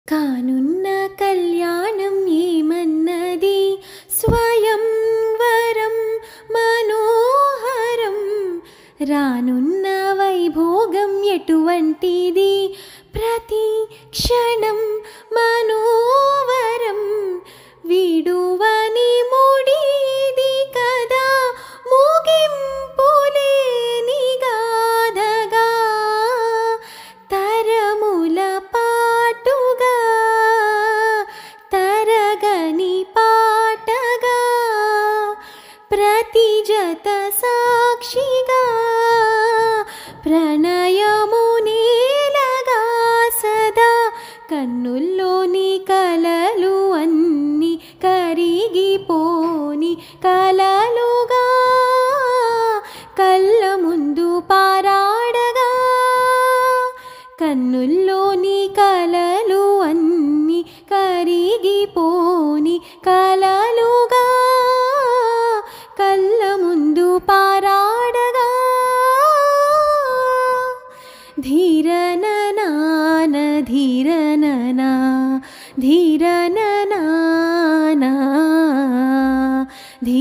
కానున్న కళ్యాణం ఏమన్నది స్వయంవరం మనోహరం రానున్న వైభోగం ఎటువంటిది ప్రతి క్షణం మనోవరం విడువని ముడిది కదా ముగింపులేని గాథగా తరముల పాటుగా తరగని పాటగా ప్రతి జత సాక్షిగా ప్రణయమునేలగా సదా కన్నుల్లోని కలలు అన్ని కరిగిపోని కలలుగా కళ్ళ ముందు పారాడగా కన్నుల్లోని కలలు అన్ని కరిగిపోని కలలుగా కళ్ళ ముందు పారాడగా ధీరననాన ధీరననా ధీరననానా ధీ